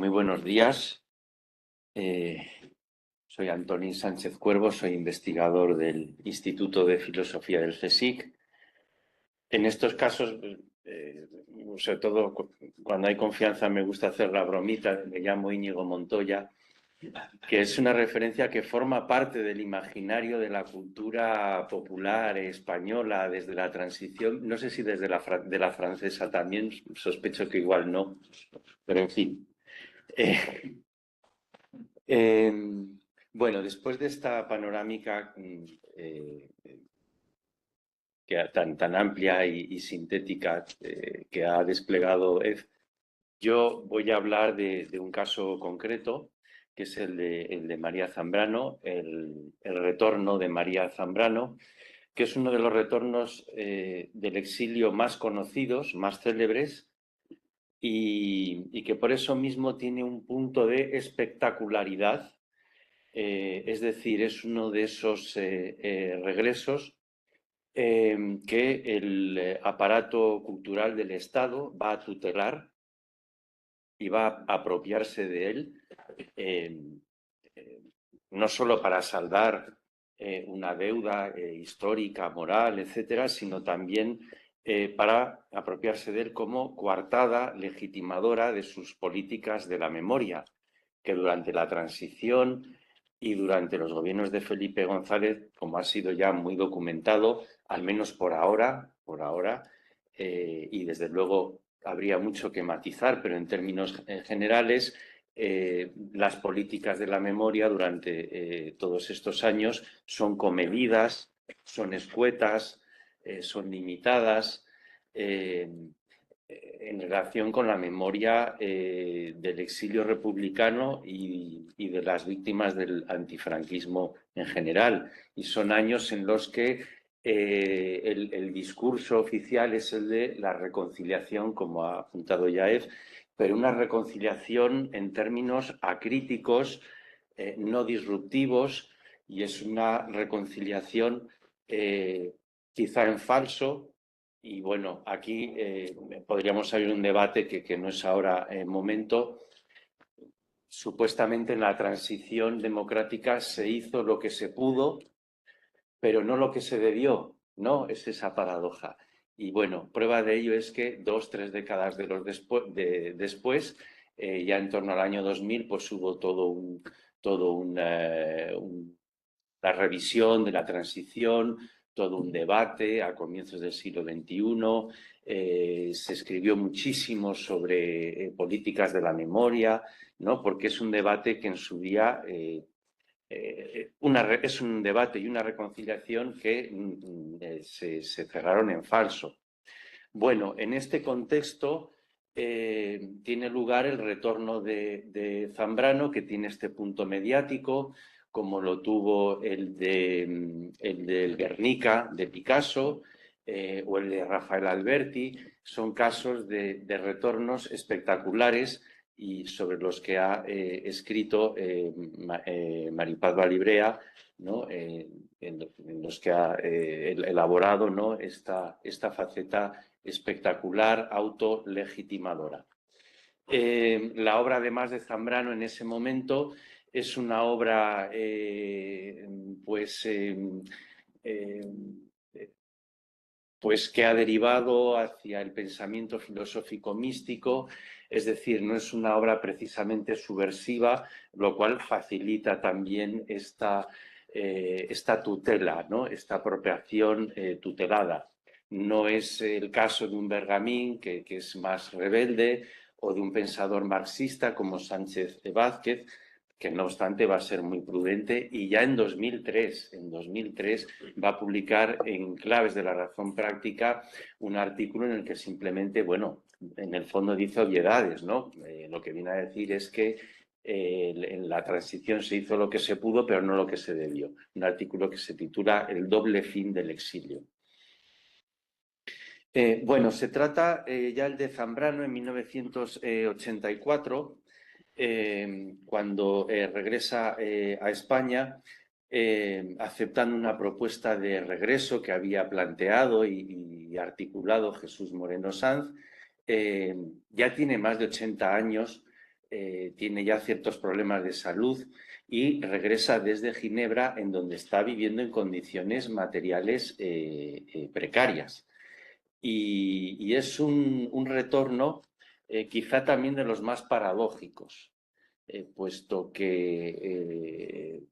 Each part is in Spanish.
Muy buenos días. Soy Antoni Sánchez Cuervo, soy investigador del Instituto de Filosofía del CSIC. En estos casos, sobre todo cuando hay confianza, me gusta hacer la bromita, me llamo Íñigo Montoya, que es una referencia que forma parte del imaginario de la cultura popular española desde la transición, no sé si desde de la francesa también, sospecho que igual no, pero en fin. Bueno, después de esta panorámica tan amplia y sintética que ha desplegado Ed, yo voy a hablar de un caso concreto, que es el de María Zambrano, el retorno de María Zambrano, que es uno de los retornos del exilio más conocidos, más célebres, y que por eso mismo tiene un punto de espectacularidad. Es decir, es uno de esos regresos que el aparato cultural del Estado va a tutelar y va a apropiarse de él, no solo para saldar una deuda histórica, moral, etcétera, sino también para apropiarse de él como coartada legitimadora de sus políticas de la memoria, que durante la transición y durante los gobiernos de Felipe González, como ha sido ya muy documentado, al menos por ahora, y desde luego habría mucho que matizar, pero en términos generales, las políticas de la memoria durante todos estos años son comedidas, son escuetas, son limitadas, en relación con la memoria del exilio republicano y de las víctimas del antifranquismo en general. Y son años en los que el discurso oficial es el de la reconciliación, como ha apuntado Yaez, pero una reconciliación en términos acríticos, no disruptivos, y es una reconciliación quizá en falso. Y bueno, aquí podríamos abrir un debate que no es ahora el momento. Supuestamente en la transición democrática se hizo lo que se pudo, pero no lo que se debió, ¿no? Es esa paradoja. Y bueno, prueba de ello es que 2-3 décadas después, ya en torno al año 2000, pues hubo la revisión de la transición, todo un debate a comienzos del siglo XXI. Se escribió muchísimo sobre políticas de la memoria, ¿no? Porque es un debate que en su día es un debate y una reconciliación que se cerraron en falso. Bueno, en este contexto tiene lugar el retorno de Zambrano, que tiene este punto mediático, como lo tuvo el del Guernica de Picasso o el de Rafael Alberti. Son casos de retornos espectaculares y sobre los que ha escrito Maripaz Valibrea, ¿no? En los que ha elaborado, ¿no? esta faceta espectacular, autolegitimadora. La obra, además de Zambrano, en ese momento es una obra pues que ha derivado hacia el pensamiento filosófico místico, es decir, no es una obra precisamente subversiva, lo cual facilita también esta tutela, ¿no? Esta apropiación tutelada. No es el caso de un Bergamín, que es más rebelde, o de un pensador marxista como Sánchez de Vázquez, que no obstante va a ser muy prudente, y ya en 2003 va a publicar en Claves de la Razón Práctica un artículo en el que simplemente, bueno, en el fondo dice obviedades, ¿no? Lo que viene a decir es que en la transición se hizo lo que se pudo, pero no lo que se debió. Un artículo que se titula El doble fin del exilio. Bueno, se trata ya el de Zambrano en 1984, cuando regresa a España, aceptando una propuesta de regreso que había planteado y articulado Jesús Moreno Sanz. Ya tiene más de 80 años, tiene ya ciertos problemas de salud y regresa desde Ginebra, en donde está viviendo en condiciones materiales precarias. Y es un retorno quizá también de los más paradójicos, puesto que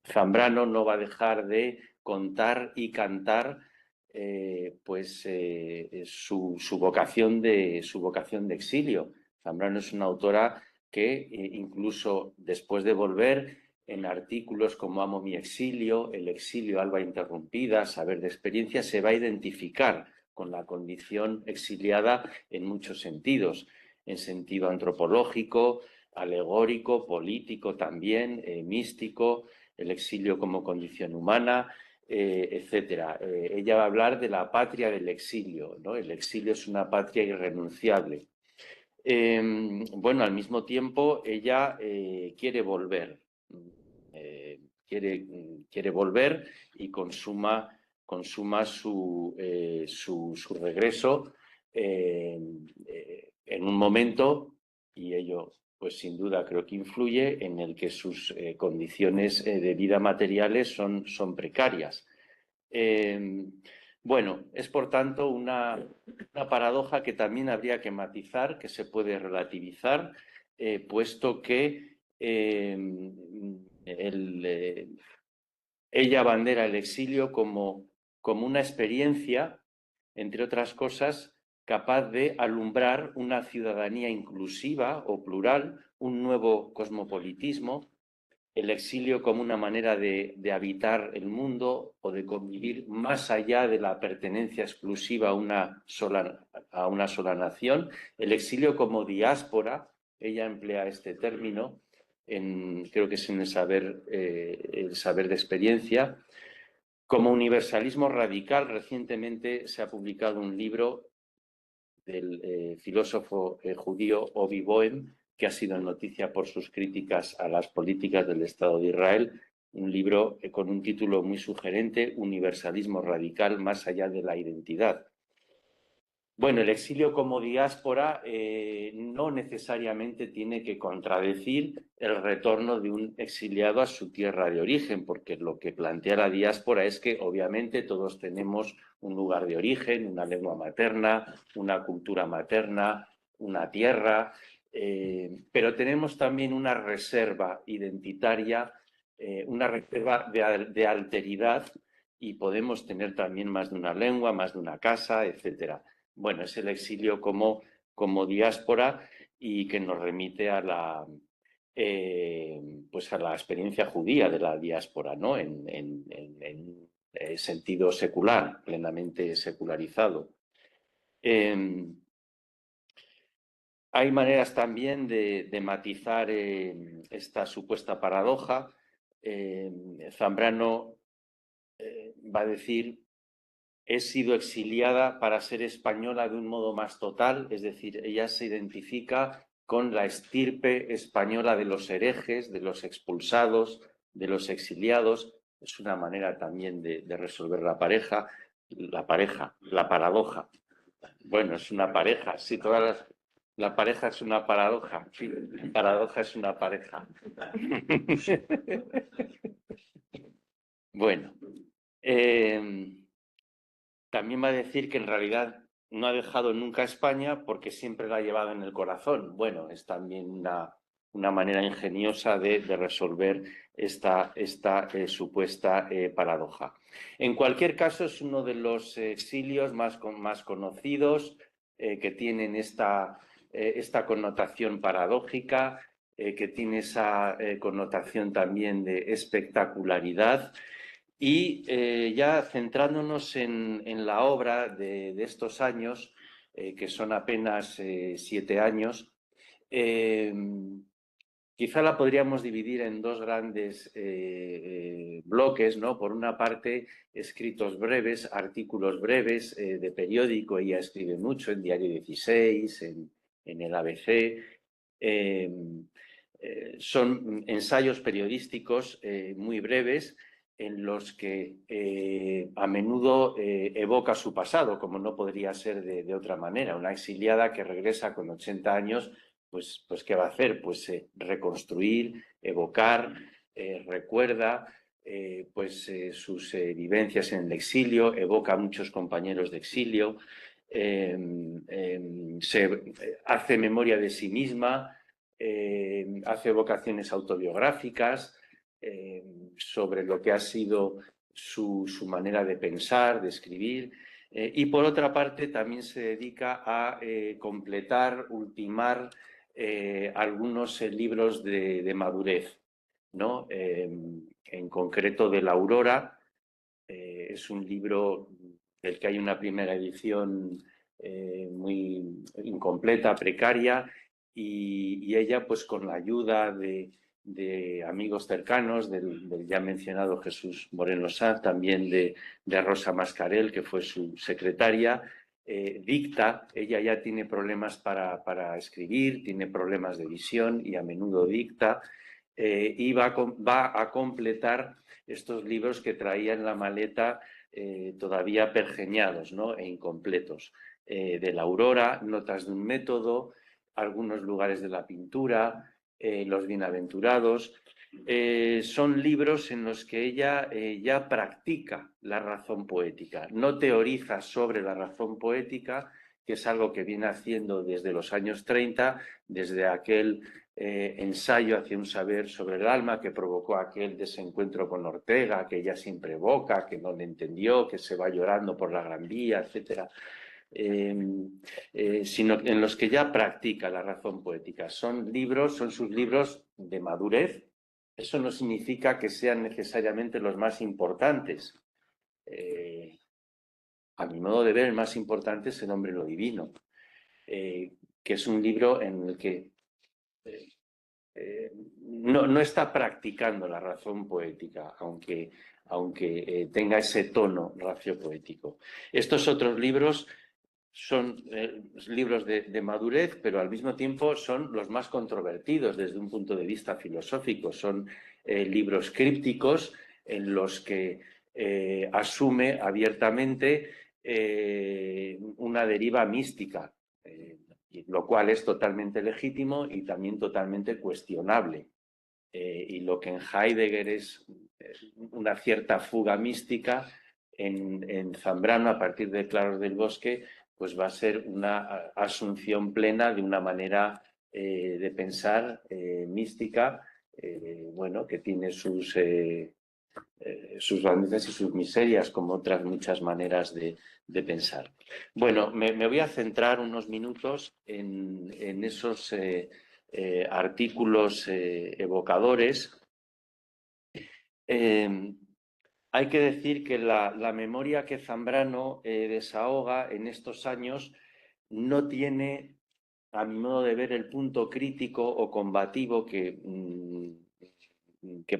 Zambrano no va a dejar de contar y cantar su vocación de exilio. Zambrano es una autora que incluso después de volver, en artículos como Amo mi exilio, El exilio, alba interrumpida, Saber de experiencia, se va a identificar con la condición exiliada en muchos sentidos, en sentido antropológico, alegórico, político también, místico, el exilio como condición humana, etcétera. Ella va a hablar de la patria del exilio, ¿no? El exilio es una patria irrenunciable. Bueno, al mismo tiempo ella quiere volver, quiere volver y consuma su regreso en un momento, y ello pues sin duda creo que influye, en el que sus condiciones de vida materiales son precarias. Bueno, es por tanto una paradoja que también habría que matizar, que se puede relativizar, puesto que ella abandera el exilio como una experiencia, entre otras cosas, capaz de alumbrar una ciudadanía inclusiva o plural, un nuevo cosmopolitismo, el exilio como una manera de habitar el mundo o de convivir más allá de la pertenencia exclusiva a una sola nación, el exilio como diáspora, ella emplea este término, creo que es en el saber de experiencia, como universalismo radical. Recientemente se ha publicado un libro del filósofo judío Ovi Bohem, que ha sido noticia por sus críticas a las políticas del Estado de Israel, un libro con un título muy sugerente, Universalismo radical más allá de la identidad. Bueno, el exilio como diáspora no necesariamente tiene que contradecir el retorno de un exiliado a su tierra de origen, porque lo que plantea la diáspora es que obviamente todos tenemos un lugar de origen, una lengua materna, una cultura materna, una tierra, pero tenemos también una reserva identitaria, una reserva de alteridad, y podemos tener también más de una lengua, más de una casa, etcétera. Bueno, es el exilio como diáspora, y que nos remite a la experiencia judía de la diáspora, ¿no? En sentido secular, plenamente secularizado. Hay maneras también de matizar esta supuesta paradoja. Zambrano va a decir: he sido exiliada para ser española de un modo más total, es decir, ella se identifica con la estirpe española de los herejes, de los expulsados, de los exiliados. Es una manera también de resolver la paradoja. Bueno, es una pareja, sí, la pareja es una paradoja, sí, la paradoja es una pareja. Bueno, también va a decir que en realidad no ha dejado nunca España porque siempre la ha llevado en el corazón. Bueno, es también una manera ingeniosa de resolver esta supuesta paradoja. En cualquier caso, es uno de los exilios más conocidos, que tienen esta connotación paradójica, que tiene esa connotación también de espectacularidad. Y ya centrándonos en la obra de estos años, que son apenas 7 años, quizá la podríamos dividir en dos grandes bloques, ¿no? Por una parte, escritos breves, artículos breves de periódico. Ella escribe mucho en Diario 16, en el ABC. Son ensayos periodísticos muy breves, en los que a menudo evoca su pasado, como no podría ser de otra manera. Una exiliada que regresa con 80 años pues ¿qué va a hacer? Pues reconstruir, evocar, recuerda sus vivencias en el exilio, evoca a muchos compañeros de exilio, hace memoria de sí misma, hace evocaciones autobiográficas sobre lo que ha sido su manera de pensar, de escribir. Y por otra parte también se dedica a completar, ultimar algunos libros de madurez, ¿no? En concreto de La Aurora, es un libro del que hay una primera edición muy incompleta, precaria, y ella, pues con la ayuda de amigos cercanos, del ya mencionado Jesús Moreno Sanz, también de Rosa Mascarell, que fue su secretaria, dicta. Ella ya tiene problemas para escribir, tiene problemas de visión y a menudo dicta, y va a completar estos libros que traía en la maleta todavía pergeñados, ¿no? E incompletos. De La Aurora, Notas de un método, algunos lugares de la pintura, Los bienaventurados. Son libros en los que ella ya practica la razón poética, no teoriza sobre la razón poética, que es algo que viene haciendo desde los años 30, desde aquel ensayo hacia un saber sobre el alma que provocó aquel desencuentro con Ortega, que ella siempre evoca, que no le entendió, que se va llorando por la Gran Vía, etc. Sino en los que ya practica la razón poética. Son sus libros de madurez. Eso no significa que sean necesariamente los más importantes. A mi modo de ver, el más importante es El hombre y lo divino, que es un libro en el que no está practicando la razón poética, aunque tenga ese tono raciopoético. Estos otros libros son libros de madurez, pero al mismo tiempo son los más controvertidos desde un punto de vista filosófico. Son libros crípticos en los que asume abiertamente una deriva mística, lo cual es totalmente legítimo y también totalmente cuestionable. Y lo que en Heidegger es una cierta fuga mística, en Zambrano, a partir de Claros del Bosque, pues va a ser una asunción plena de una manera de pensar mística, bueno, que tiene sus grandezas y sus miserias, como otras muchas maneras de pensar. Bueno, me voy a centrar unos minutos en esos artículos evocadores. Hay que decir que la memoria que Zambrano desahoga en estos años no tiene, a mi modo de ver, el punto crítico o combativo que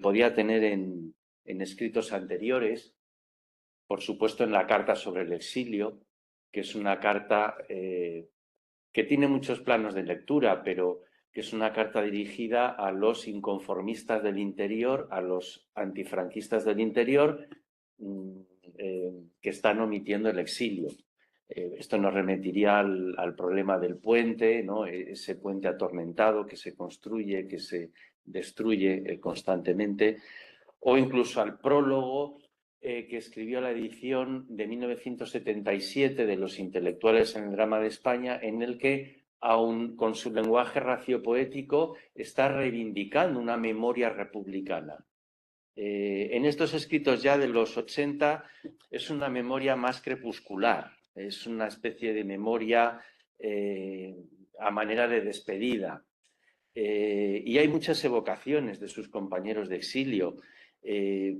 podía tener en escritos anteriores. Por supuesto, en la carta sobre el exilio, que es una carta que tiene muchos planos de lectura, pero que es una carta dirigida a los inconformistas del interior, a los antifranquistas del interior, que están omitiendo el exilio. Esto nos remitiría al problema del puente, ¿no? Ese puente atormentado que se construye, que se destruye constantemente, o incluso al prólogo que escribió la edición de 1977 de Los intelectuales en el drama de España, en el que, aun con su lenguaje raciopoético, está reivindicando una memoria republicana. En estos escritos ya de los 80 es una memoria más crepuscular, es una especie de memoria a manera de despedida. Y hay muchas evocaciones de sus compañeros de exilio,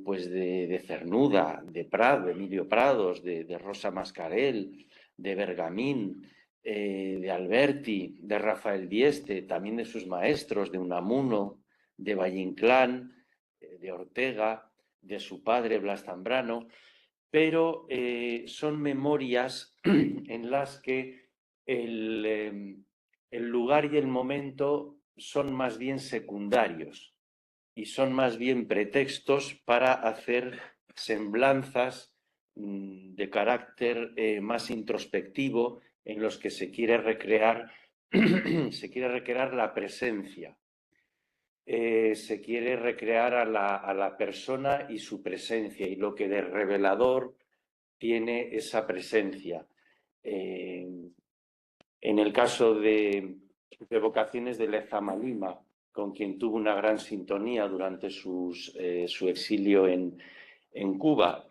pues de Cernuda, de Prado, de Emilio Prados, de Rosa Mascarell, de Bergamín, de Alberti, de Rafael Dieste, también de sus maestros, de Unamuno, de Valle Inclán, de Ortega, de su padre Blas Zambrano, pero son memorias en las que el lugar y el momento son más bien secundarios y son más bien pretextos para hacer semblanzas de carácter más introspectivo, en los que se quiere recrear se quiere recrear la presencia. Se quiere recrear a la persona y su presencia y lo que de revelador tiene esa presencia. En el caso de evocaciones de Lezama Lima, con quien tuvo una gran sintonía durante su exilio en Cuba.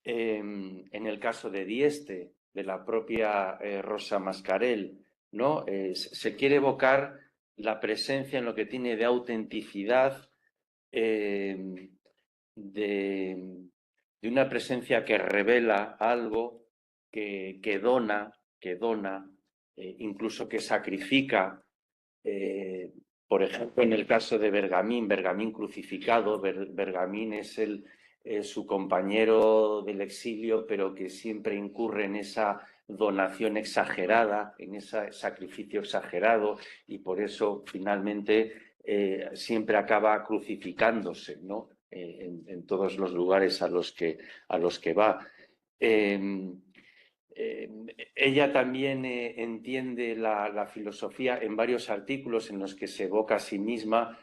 En el caso de Dieste, de la propia Rosa Mascarell, ¿no? Se quiere evocar la presencia en lo que tiene de autenticidad, de una presencia que revela algo, que dona, incluso que sacrifica. Por ejemplo, en el caso de Bergamín, Bergamín crucificado, Bergamín es su compañero del exilio, pero que siempre incurre en esa donación exagerada, en ese sacrificio exagerado, y por eso finalmente siempre acaba crucificándose, ¿no? En todos los lugares a los que va. Ella también entiende la filosofía en varios artículos en los que se evoca a sí misma,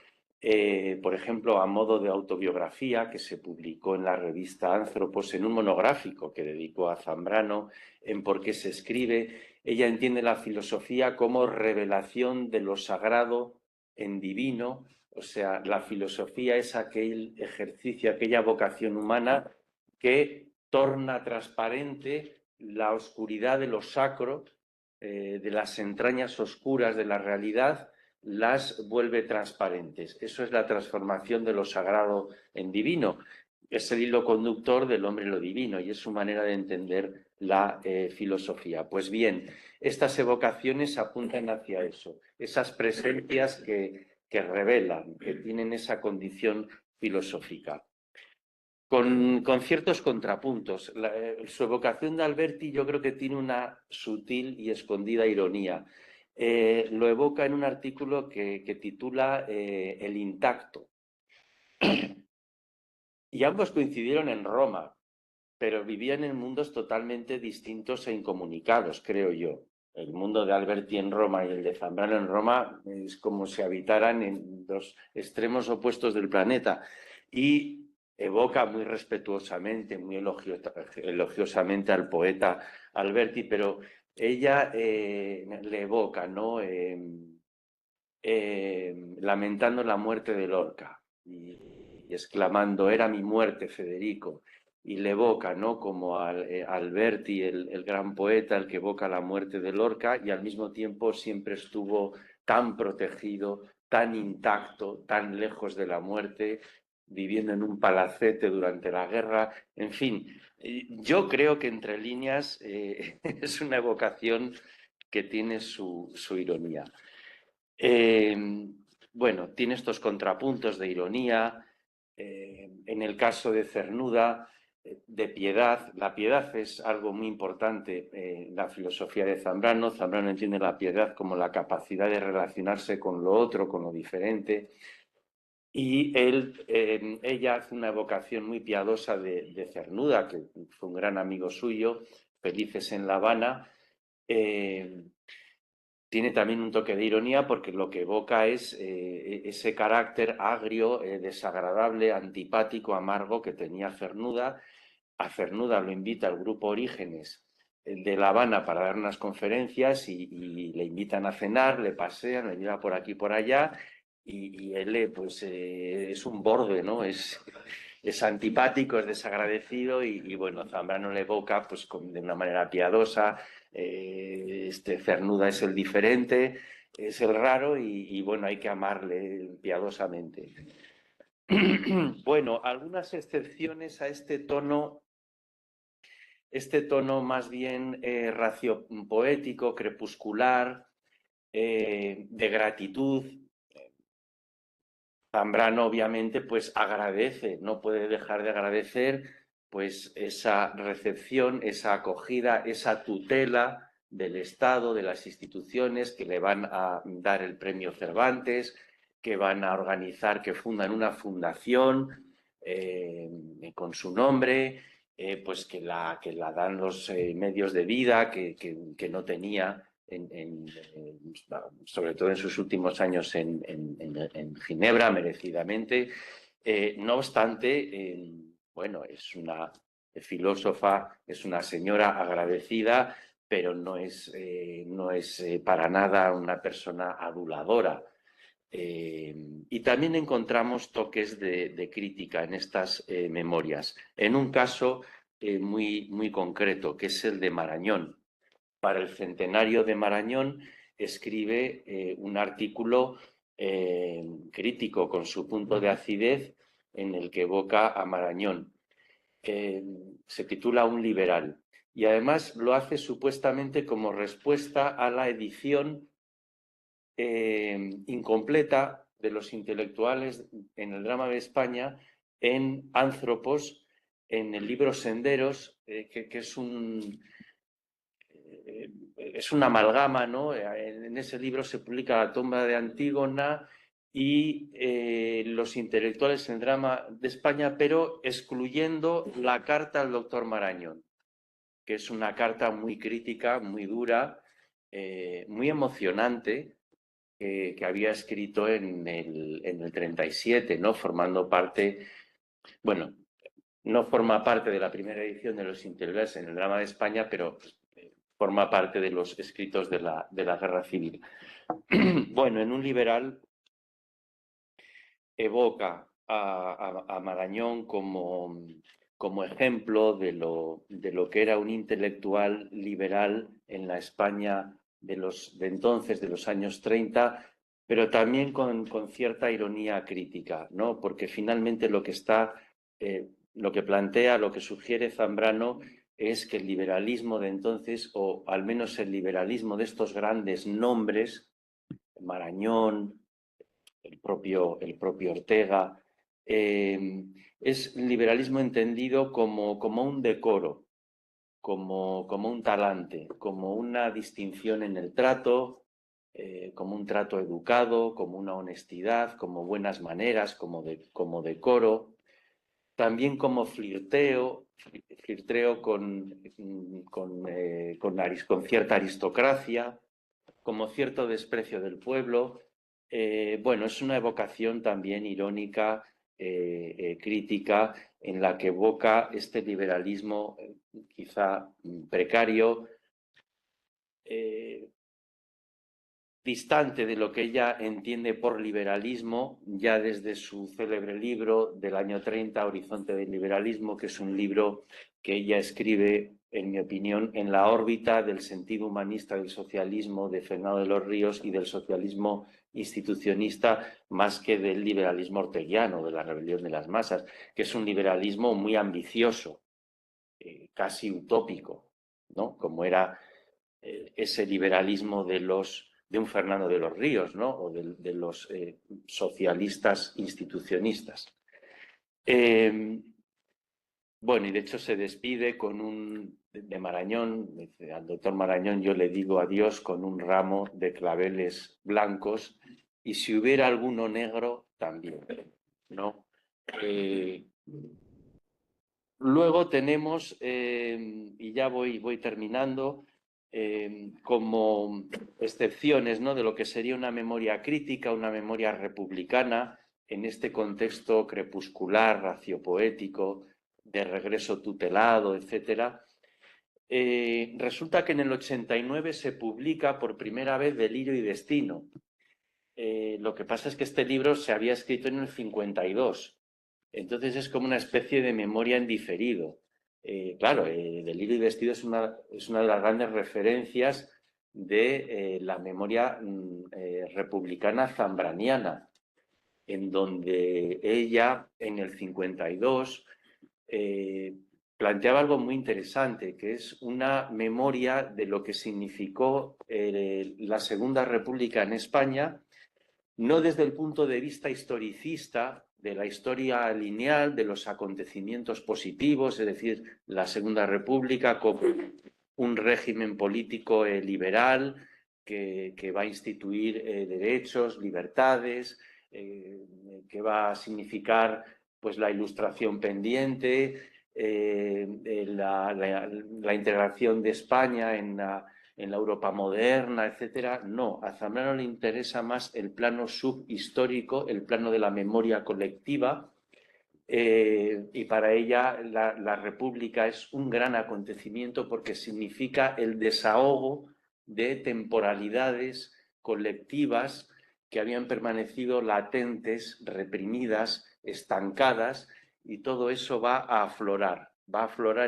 por ejemplo, a modo de autobiografía, que se publicó en la revista Anthropos en un monográfico que dedicó a Zambrano en Por qué se escribe. Ella entiende la filosofía como revelación de lo sagrado en divino, o sea, la filosofía es aquel ejercicio, aquella vocación humana que torna transparente la oscuridad de lo sacro, de las entrañas oscuras de la realidad, las vuelve transparentes. Eso es la transformación de lo sagrado en divino. Es el hilo conductor del hombre en lo divino y es su manera de entender la filosofía. Pues bien, estas evocaciones apuntan hacia eso, esas presencias que revelan, que tienen esa condición filosófica. Con ciertos contrapuntos. Su evocación de Alberti yo creo que tiene una sutil y escondida ironía. Lo evoca en un artículo que titula El intacto. Y ambos coincidieron en Roma, pero vivían en mundos totalmente distintos e incomunicados, creo yo. El mundo de Alberti en Roma y el de Zambrano en Roma es como si habitaran en dos extremos opuestos del planeta. Y evoca muy respetuosamente, muy elogiosamente al poeta Alberti, pero ella le evoca, ¿no? Lamentando la muerte de Lorca y exclamando, era mi muerte, Federico, y le evoca, ¿no? Como Alberti, el gran poeta, el que evoca la muerte de Lorca, y al mismo tiempo siempre estuvo tan protegido, tan intacto, tan lejos de la muerte, viviendo en un palacete durante la guerra, en fin. Yo creo que entre líneas es una evocación que tiene su ironía. Bueno, tiene estos contrapuntos de ironía. En el caso de Cernuda, de piedad. La piedad es algo muy importante en la filosofía de Zambrano. Zambrano entiende la piedad como la capacidad de relacionarse con lo otro, con lo diferente. Y ella hace una evocación muy piadosa de Cernuda, que fue un gran amigo suyo, Felices en La Habana. Tiene también un toque de ironía porque lo que evoca es ese carácter agrio, desagradable, antipático, amargo que tenía Cernuda. A Cernuda lo invita el grupo Orígenes de La Habana para dar unas conferencias y le invitan a cenar, le pasean, le lleva por aquí y por allá y él pues es un borde, ¿no? Es antipático, es desagradecido y bueno, Zambrano le evoca pues de una manera piadosa. Cernuda es el diferente, es el raro y bueno, hay que amarle piadosamente. Bueno, algunas excepciones a este tono más bien raciopoético, crepuscular, de gratitud. Zambrano obviamente pues agradece, no puede dejar de agradecer pues esa recepción, esa acogida, esa tutela del Estado, de las instituciones que le van a dar el premio Cervantes, que van a organizar, que fundan una fundación con su nombre, pues que la dan los medios de vida que no tenía, sobre todo en sus últimos años en Ginebra, merecidamente. No obstante, bueno, es una filósofa, es una señora agradecida, pero no es para nada una persona aduladora. Y también encontramos toques de crítica en estas memorias. En un caso muy concreto, que es el de Marañón. Para el centenario de Marañón escribe un artículo crítico con su punto de acidez en el que evoca a Marañón. Se titula Un liberal y además lo hace supuestamente como respuesta a la edición incompleta de los intelectuales en el drama de España en Anthropos, en el libro Senderos, que es una amalgama, ¿no? En ese libro se publica La tumba de Antígona y los intelectuales en el drama de España, pero excluyendo la carta al doctor Marañón, que es una carta muy crítica, muy dura, muy emocionante, que había escrito en el 37, ¿no? Formando parte, bueno, no forma parte de la primera edición de los intelectuales en el drama de España, pero forma parte de los escritos de la Guerra Civil. Bueno, en Un liberal evoca a Marañón como ejemplo de lo que era un intelectual liberal en la España de entonces, de los años 30, pero también con cierta ironía crítica, ¿no? Porque finalmente lo que plantea, lo que sugiere Zambrano es que el liberalismo de entonces, o al menos el liberalismo de estos grandes nombres, Marañón, el propio Ortega, es liberalismo entendido como un decoro, como un talante, como una distinción en el trato, como un trato educado, como una honestidad, como buenas maneras, como decoro, también como flirteo con cierta aristocracia, como cierto desprecio del pueblo. Bueno, es una evocación también irónica, crítica, en la que evoca este liberalismo quizá precario, distante de lo que ella entiende por liberalismo, ya desde su célebre libro del año 30, Horizonte del liberalismo, que es un libro que ella escribe, en mi opinión, en la órbita del sentido humanista del socialismo de Fernando de los Ríos y del socialismo institucionista, más que del liberalismo orteguiano, de la rebelión de las masas, que es un liberalismo muy ambicioso, casi utópico, ¿no? Como era ese liberalismo de un Fernando de los Ríos, ¿no? O de los socialistas institucionistas. Bueno, y de hecho se despide de Marañón, dice, al doctor Marañón yo le digo adiós con un ramo de claveles blancos y si hubiera alguno negro también, ¿no? Luego tenemos, y ya voy terminando, como excepciones, ¿no?, de lo que sería una memoria crítica, una memoria republicana, en este contexto crepuscular, raciopoético, de regreso tutelado, etc. Resulta que en el 89 se publica por primera vez Delirio y Destino. Lo que pasa es que este libro se había escrito en el 52. Entonces es como una especie de memoria en diferido. Claro, Delirio y Destino es una de las grandes referencias de la memoria republicana zambraniana, en donde ella, en el 52, planteaba algo muy interesante, que es una memoria de lo que significó la Segunda República en España, no desde el punto de vista historicista, de la historia lineal, de los acontecimientos positivos, es decir, la Segunda República como un régimen político liberal que va a instituir derechos, libertades, que va a significar pues la ilustración pendiente, la integración de España en la Europa moderna, etcétera. No, a Zambrano le interesa más el plano subhistórico, el plano de la memoria colectiva, y para ella la República es un gran acontecimiento porque significa el desahogo de temporalidades colectivas que habían permanecido latentes, reprimidas, estancadas, y todo eso va a aflorar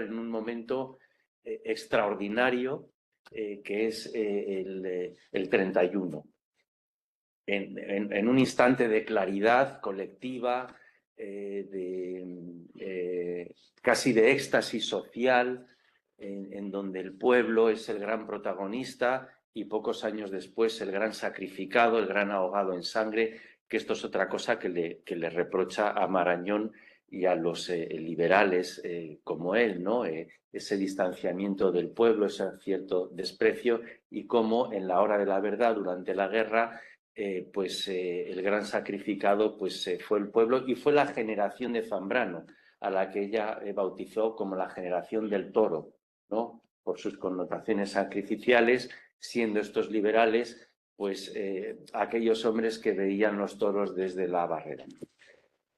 en un momento extraordinario, que es el 31. En un instante de claridad colectiva, casi de éxtasis social, en donde el pueblo es el gran protagonista y pocos años después el gran sacrificado, el gran ahogado en sangre, que esto es otra cosa que le reprocha a Marañón y a los liberales como él, ¿no? Ese distanciamiento del pueblo, ese cierto desprecio, y cómo en la hora de la verdad, durante la guerra, el gran sacrificado fue el pueblo, y fue la generación de Zambrano, a la que ella bautizó como la generación del toro, ¿no? Por sus connotaciones sacrificiales, siendo estos liberales aquellos hombres que veían los toros desde la barrera.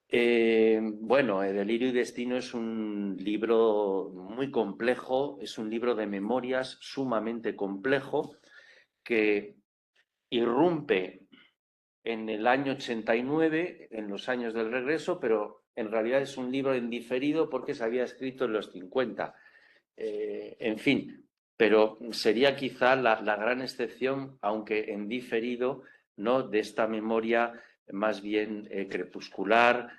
Delirio y Destino es un libro muy complejo, es un libro de memorias sumamente complejo, que irrumpe en el año 89, en los años del regreso, pero en realidad es un libro en diferido porque se había escrito en los 50. En fin, pero sería quizá la gran excepción, aunque en diferido, ¿no?, de esta memoria más bien crepuscular,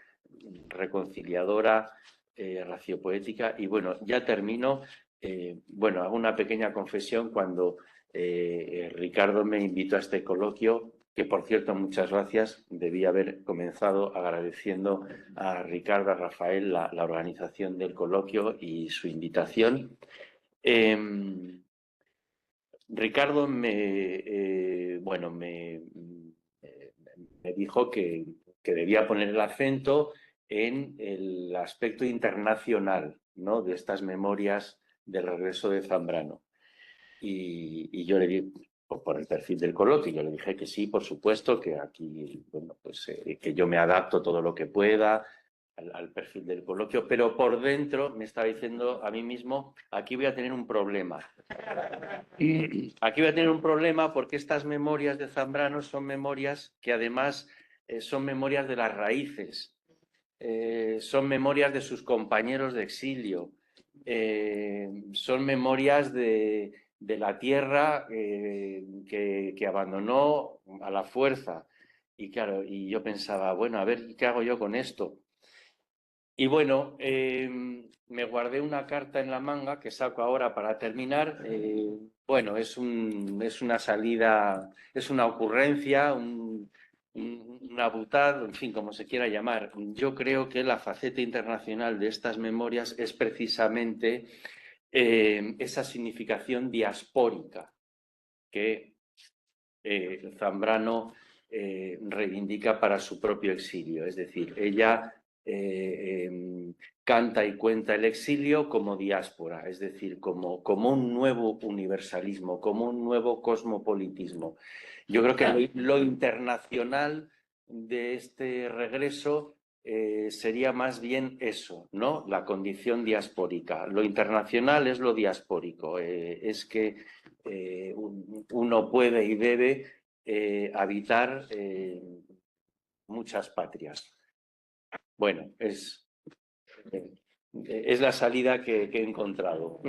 reconciliadora, raciopoética. Y bueno, ya termino. Hago una pequeña confesión. Cuando Ricardo me invitó a este coloquio, que por cierto, muchas gracias, debí haber comenzado agradeciendo a Ricardo, a Rafael, la organización del coloquio y su invitación. Ricardo me dijo que debía poner el acento en el aspecto internacional, ¿no?, de estas memorias del regreso de Zambrano. Y yo le dije, por el perfil del coloquio, yo le dije que sí, por supuesto, que aquí, que yo me adapto todo lo que pueda al perfil del coloquio, pero por dentro me estaba diciendo a mí mismo, aquí voy a tener un problema. Aquí voy a tener un problema porque estas memorias de Zambrano son memorias que además son memorias de las raíces, son memorias de sus compañeros de exilio, son memorias de la tierra que abandonó a la fuerza. Y claro, y yo pensaba, bueno, a ver, ¿qué hago yo con esto? Y bueno, me guardé una carta en la manga que saco ahora para terminar. Es una salida, es una ocurrencia, una butad, en fin, como se quiera llamar. Yo creo que la faceta internacional de estas memorias es precisamente esa significación diaspórica que Zambrano reivindica para su propio exilio. Es decir, ella canta y cuenta el exilio como diáspora, es decir, como un nuevo universalismo, como un nuevo cosmopolitismo. Yo creo que lo internacional de este regreso sería más bien eso, ¿no?, la condición diaspórica. Lo internacional es lo diaspórico, es que uno puede y debe habitar muchas patrias. Bueno, es la salida que he encontrado.